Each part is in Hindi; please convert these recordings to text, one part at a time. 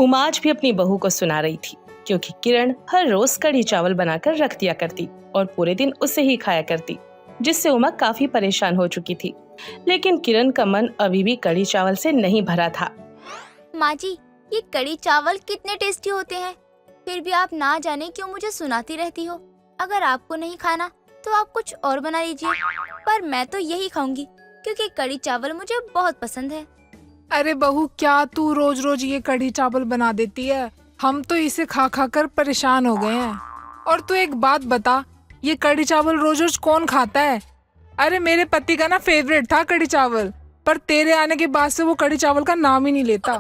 उमा आज भी अपनी बहू को सुना रही थी, क्योंकि किरण हर रोज कढ़ी चावल बनाकर रख दिया करती और पूरे दिन उसे ही खाया करती, जिससे उमा काफी परेशान हो चुकी थी। लेकिन किरण का मन अभी भी कढ़ी चावल से नहीं भरा था। माँ जी, ये कढ़ी चावल कितने टेस्टी होते हैं, फिर भी आप ना जाने क्यों मुझे सुनाती रहती हो। अगर आपको नहीं खाना तो आप कुछ और बना लीजिए, पर मैं तो यही खाऊंगी क्योंकि कढ़ी चावल मुझे बहुत पसंद है। अरे बहू, क्या तू रोज रोज ये कढ़ी चावल बना देती है? हम तो इसे खा खा कर परेशान हो गए हैं। और तू एक बात बता, ये कढ़ी चावल रोज रोज कौन खाता है? अरे मेरे पति का ना फेवरेट था कढ़ी चावल, पर तेरे आने के बाद से वो कढ़ी चावल का नाम ही नहीं लेता।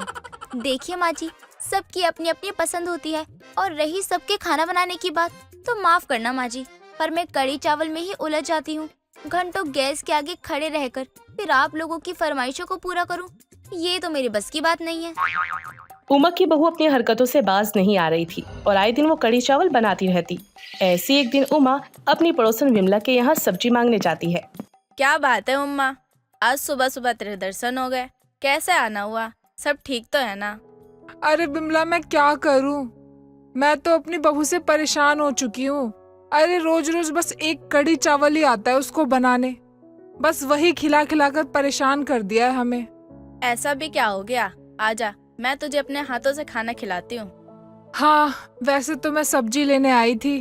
देखिए माँ जी, सबकी अपनी अपनी पसंद होती है, और रही सबके खाना बनाने की बात तो माफ करना माँ जी, पर मैं कढ़ी चावल में ही उलझ जाती हूँ। घंटों गैस के आगे खड़े रहकर फिर आप लोगों की फरमाइशों को पूरा करूँ, ये तो मेरी बस की बात नहीं है। उमा की बहू अपनी हरकतों से बाज नहीं आ रही थी और आए दिन वो कढ़ी चावल बनाती रहती। ऐसी एक दिन उमा अपनी पड़ोसन विमला के यहाँ सब्जी मांगने जाती है। क्या बात है उम्मा, आज सुबह सुबह तेरे दर्शन हो गए। कैसे आना हुआ? सब ठीक तो है ना? अरे बिमला, मैं क्या करूं? मैं तो अपनी बहू से परेशान हो चुकी हूँ। अरे रोज रोज बस एक कढ़ी चावल ही आता है उसको बनाने, बस वही खिला खिला कर परेशान कर दिया है हमें। ऐसा भी क्या हो गया? आजा, मैं तुझे अपने हाथों से खाना खिलाती हूँ। हाँ, वैसे तो मैं सब्जी लेने आई थी,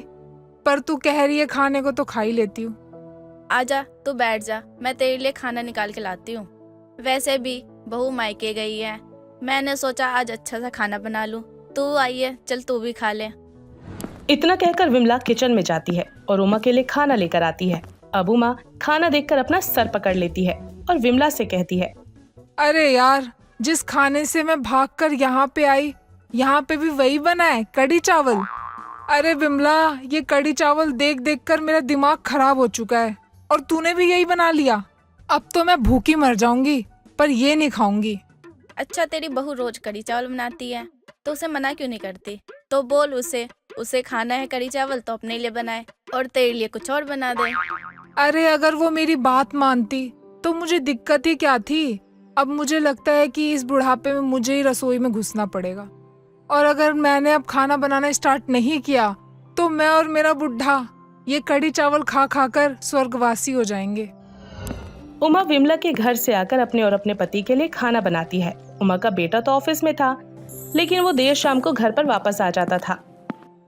पर तू कह रही है खाने को तो खा ही लेती हूँ। आजा, तू बैठ जा, मैं तेरे लिए खाना निकाल के लाती हूँ। वैसे भी बहू मायके गई है, मैंने सोचा आज अच्छा सा खाना बना लूँ। तू आई है, चल तू भी खा ले। इतना कहकर विमला किचन में जाती है और उमा के लिए खाना लेकर आती है। अब उमा खाना देखकर अपना सर पकड़ लेती है और विमला से कहती है, अरे यार, जिस खाने से मैं भागकर यहाँ पे आई, यहाँ पे भी वही बना है, कढ़ी चावल। अरे विमला, ये कढ़ी चावल देख देख कर मेरा दिमाग खराब हो चुका है, और तूने भी यही बना लिया। अब तो मैं भूखी मर जाऊंगी, पर ये नहीं खाऊंगी। अच्छा, तेरी बहू रोज कढ़ी चावल बनाती है तो उसे मना क्यों नहीं करती? तो बोल उसे खाना है कढ़ी चावल तो अपने लिए बनाए और तेरे लिए कुछ और बना दे। अरे अगर वो मेरी बात मानती तो मुझे दिक्कत ही क्या थी। अब मुझे लगता है कि इस बुढ़ापे में मुझे ही रसोई में घुसना पड़ेगा, और अगर मैंने अब खाना बनाना स्टार्ट नहीं किया तो मैं और मेरा बुढ़ा ये कढ़ी चावल खा खा कर स्वर्गवासी हो जाएंगे। उमा विमला के घर से आकर अपने और अपने पति के लिए खाना बनाती है। उमा का बेटा तो ऑफिस में था, लेकिन वो देर शाम को घर पर वापस आ जाता था।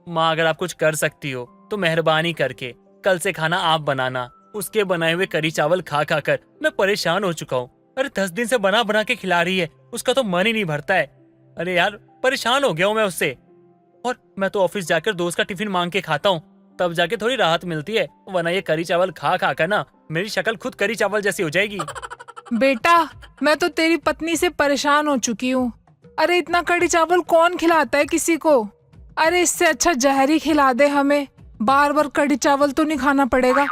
माँ, अगर आप कुछ कर सकती हो तो मेहरबानी करके कल से खाना आप बनाना। उसके बनाए हुए कढ़ी चावल खा खा कर मैं परेशान हो चुका हूँ। अरे 10 दिन से बना बना के खिला रही है, उसका तो मन ही नहीं भरता है। अरे यार, परेशान हो गया हूँ मैं उससे। और मैं तो ऑफिस जाकर दोस्त का टिफिन मांग के खाता हूँ, तब जाके थोड़ी राहत मिलती है, वरना ये कढ़ी चावल खा खा कर ना मेरी शक्ल खुद कढ़ी चावल जैसी हो जाएगी। बेटा, मैं तो तेरी पत्नी से परेशान हो चुकी हूँ। अरे इतना कढ़ी चावल कौन खिलाता है किसी को? अरे इससे अच्छा जहर ही खिला दे हमें, बार बार कढ़ी चावल तो नहीं खाना पड़ेगा।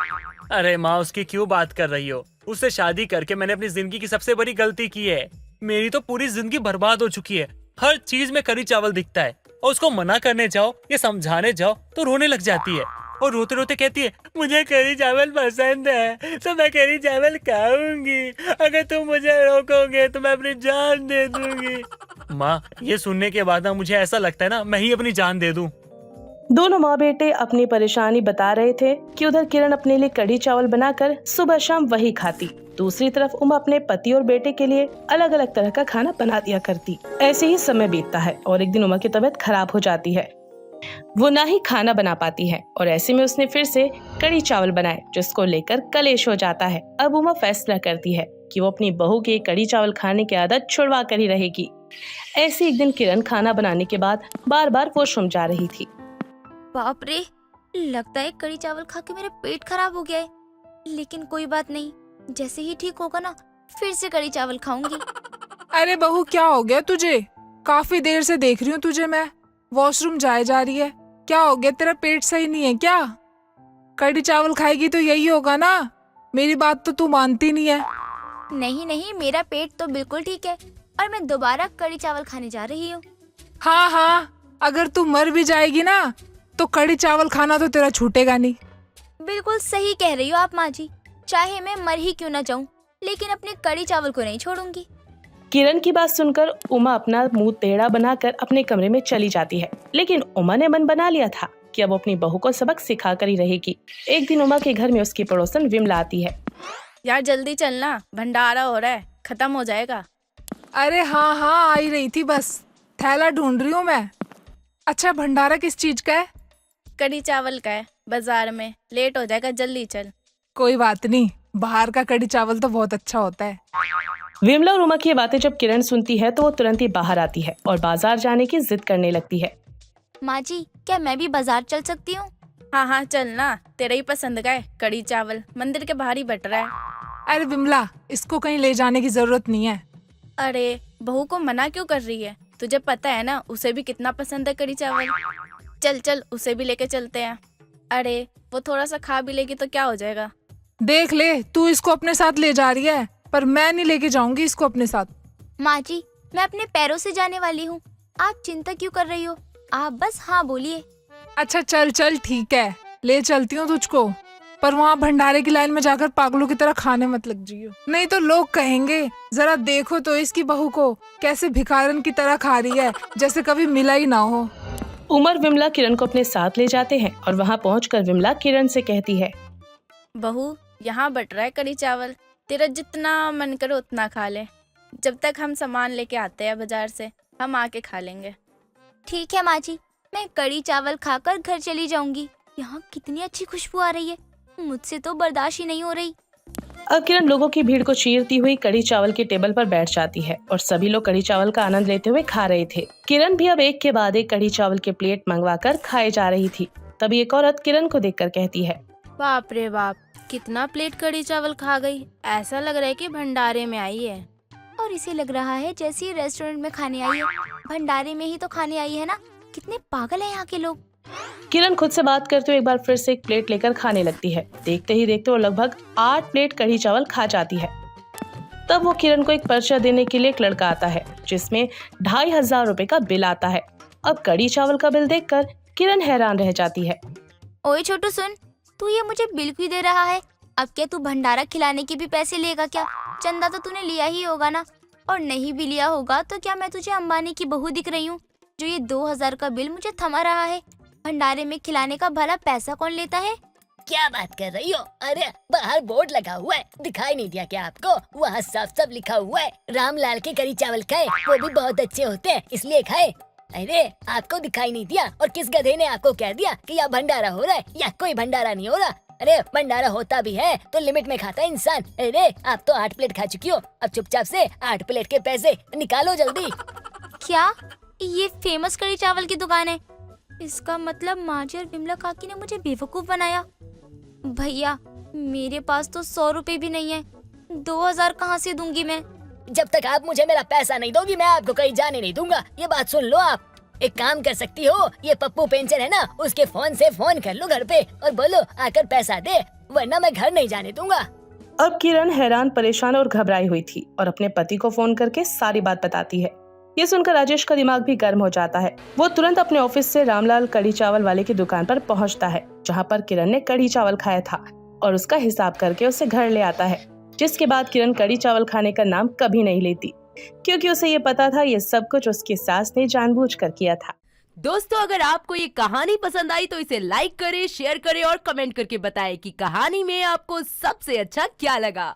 अरे माँ, उसकी क्यों बात कर रही हो? उससे शादी करके मैंने अपनी जिंदगी की सबसे बड़ी गलती की है। मेरी तो पूरी जिंदगी बर्बाद हो चुकी है। हर चीज में कढ़ी चावल दिखता है, और उसको मना करने जाओ या समझाने जाओ तो रोने लग जाती है, और रोते रोते कहती है मुझे कढ़ी चावल पसंद है तो मैं कढ़ी चावल खाऊंगी। अगर तुम मुझे रोकोगे तो मैं अपनी जान दे दूंगी। माँ, ये सुनने के बाद ना मुझे ऐसा लगता है ना मैं ही अपनी जान दे दूं। दोनों माँ बेटे अपनी परेशानी बता रहे थे कि उधर किरण अपने लिए कढ़ी चावल बनाकर सुबह शाम वही खाती, दूसरी तरफ उमा अपने पति और बेटे के लिए अलग अलग तरह का खाना बना दिया करती। ऐसे ही समय बीतता है और एक दिन उमा की तबीयत खराब हो जाती है। वो ना ही खाना बना पाती है और ऐसे में उसने फिर से कढ़ी चावल बनाए, जिसको लेकर कलेश हो जाता है। अब उमा फैसला करती है कि वो अपनी बहू की कढ़ी चावल खाने की आदत छुड़वा कर ही रहेगी। ऐसे एक दिन किरण खाना बनाने के बाद बार बार वॉशरूम जा रही थी। बाप रे, लगता है कढ़ी चावल खा के मेरा पेट खराब हो गया है, लेकिन कोई बात नहीं, जैसे ही ठीक होगा ना फिर से कढ़ी चावल खाऊंगी। अरे बहू, क्या हो गया तुझे? काफी देर से देख रही हूँ तुझे मैं, वॉशरूम जाए जा रही है। क्या हो गया? तेरा पेट सही नहीं है क्या? कढ़ी चावल खाएगी तो यही होगा ना? मेरी बात तो तू मानती नहीं है। नहीं नहीं, मेरा पेट तो बिल्कुल ठीक है, और मैं दोबारा कढ़ी चावल खाने जा रही हूँ। हाँ हाँ, अगर तू मर भी जाएगी ना तो कढ़ी चावल खाना तो तेरा छूटेगा नहीं। बिल्कुल सही कह रही हो आप माँ जी, चाहे मैं मर ही क्यों ना जाऊँ, लेकिन अपने कढ़ी चावल को नहीं छोड़ूंगी। किरण की बात सुनकर उमा अपना मुंह टेढ़ा बनाकर अपने कमरे में चली जाती है, लेकिन उमा ने मन बना लिया था कि अब वो अपनी बहू को सबक सिखा कर ही रहेगी। एक दिन उमा के घर में उसकी पड़ोसन विमला आती है। यार जल्दी चलना, भंडारा हो रहा है, खत्म हो जाएगा। अरे हाँ हाँ, आई रही थी बस, थैला ढूंढ रही हूँ मैं। अच्छा, भंडारा किस चीज का है? कढ़ी चावल का है, बाजार में, लेट हो जाएगा, जल्दी चल। कोई बात नहीं, बाहर का कढ़ी चावल तो बहुत अच्छा होता है। विमला और उमा की ये बातें जब किरण सुनती है तो वो तुरंत ही बाहर आती है और बाजार जाने की जिद करने लगती है। माँ जी, क्या मैं भी बाजार चल सकती हूँ? हाँ हाँ चल ना, तेरा ही पसंद का है कढ़ी चावल, मंदिर के बाहर ही बट रहा है। अरे विमला, इसको कहीं ले जाने की जरूरत नहीं है। अरे बहू को मना क्यों कर रही है? तुझे पता है ना उसे भी कितना पसंद है कढ़ी चावल। चल चल, उसे भी लेके चलते हैं। अरे वो थोड़ा सा खा भी लेगी तो क्या हो जाएगा। देख ले, तू इसको अपने साथ ले जा रही है, पर मैं नहीं लेके जाऊंगी इसको अपने साथ। माँ जी, मैं अपने पैरों से जाने वाली हूँ, आप चिंता क्यों कर रही हो? आप बस हाँ बोलिए। अच्छा चल चल, ठीक है, ले चलती हूँ तुझको, पर वहाँ भंडारे की लाइन में जाकर पागलों की तरह खाने मत लग जाइयो, नहीं तो लोग कहेंगे जरा देखो तो इसकी बहू को कैसे भिखारन की तरह खा रही है, जैसे कभी मिला ही ना हो। उमर विमला किरण को अपने साथ ले जाते हैं और वहाँ पहुंचकर विमला किरण से कहती है, बहू यहाँ बट रहा है कढ़ी चावल, तेरा जितना मन करे उतना खा ले। जब तक हम सामान लेके आते हैं बाजार से, हम आके खा लेंगे। ठीक है माँ जी, मैं कढ़ी चावल खाकर घर चली जाऊंगी। यहाँ कितनी अच्छी खुशबू आ रही है, मुझसे तो बर्दाश्त ही नहीं हो रही। अब किरण लोगों की भीड़ को चीरती हुई कढ़ी चावल के टेबल पर बैठ जाती है और सभी लोग कढ़ी चावल का आनंद लेते हुए खा रहे थे। किरण भी अब एक के बाद एक कढ़ी चावल के प्लेट मंगवाकर खाए जा रही थी। तभी एक औरत किरण को देखकर कहती है, बाप रे बाप, कितना प्लेट कढ़ी चावल खा गई, ऐसा लग रहा है कि भंडारे में आई है। और इसे लग रहा है जैसे ये रेस्टोरेंट में खाने आई है, भंडारे में ही तो खाने आई है ना। कितने पागल है यहाँ के लोग। किरण खुद से बात करते हुए एक बार फिर से एक प्लेट लेकर खाने लगती है। देखते ही देखते वो लगभग 8 प्लेट कढ़ी चावल खा जाती है। तब वो किरण को एक पर्चा देने के लिए एक लड़का आता है, जिसमें 2500 रुपए का बिल आता है। अब कढ़ी चावल का बिल देखकर किरण हैरान रह जाती है। ओए छोटू सुन, तू ये मुझे बिल क्यों दे रहा है? अब क्या तू भंडारा खिलाने के भी पैसे लेगा क्या? चंदा तो तूने लिया ही होगा ना, और नहीं भी लिया होगा तो क्या मैं तुझे अंबानी की बहू दिख रही हूँ जो ये 2000 का बिल मुझे थमा रहा है? भंडारे में खिलाने का भला पैसा कौन लेता है? क्या बात कर रही हो? अरे बाहर बोर्ड लगा हुआ है, दिखाई नहीं दिया क्या आपको? वहाँ साफ साफ लिखा हुआ है, रामलाल के कढ़ी चावल खाए, वो भी बहुत अच्छे होते हैं इसलिए खाए। अरे आपको दिखाई नहीं दिया? और किस गधे ने आपको कह दिया कि यहाँ भंडारा हो रहा है? या कोई भंडारा नहीं हो रहा। अरे भंडारा होता भी है तो लिमिट में खाता है इंसान। अरे आप तो 8 प्लेट खा चुकी हो, अब चुपचाप से 8 प्लेट के पैसे निकालो जल्दी। क्या ये फेमस कढ़ी चावल की दुकान है? इसका मतलब माजी और विमला काकी ने मुझे बेवकूफ बनाया। भैया मेरे पास तो 100 रुपए भी नहीं है, 2000 कहाँ से दूंगी मैं? जब तक आप मुझे मेरा पैसा नहीं दोगी मैं आपको कहीं जाने नहीं दूंगा, ये बात सुन लो आप। एक काम कर सकती हो, ये पप्पू पेंचर है ना, उसके फोन से फोन कर लो घर पे और बोलो आकर पैसा दे, वरना मैं घर नहीं जाने दूंगा। अब किरण हैरान, परेशान और घबराई हुई थी और अपने पति को फोन करके सारी बात बताती है। ये सुनकर राजेश का दिमाग भी गर्म हो जाता है। वो तुरंत अपने ऑफिस से रामलाल कढ़ी चावल वाले की दुकान पर पहुंचता है, जहां पर किरण ने कढ़ी चावल खाया था, और उसका हिसाब करके उसे घर ले आता है। जिसके बाद किरण कढ़ी चावल खाने का नाम कभी नहीं लेती, क्योंकि उसे ये पता था ये सब कुछ उसकी सास ने जानबूझकर किया था। दोस्तों, अगर आपको ये कहानी पसंद आई तो इसे लाइक करें, शेयर करें और कमेंट करके बताएं कि कहानी में आपको सबसे अच्छा क्या लगा।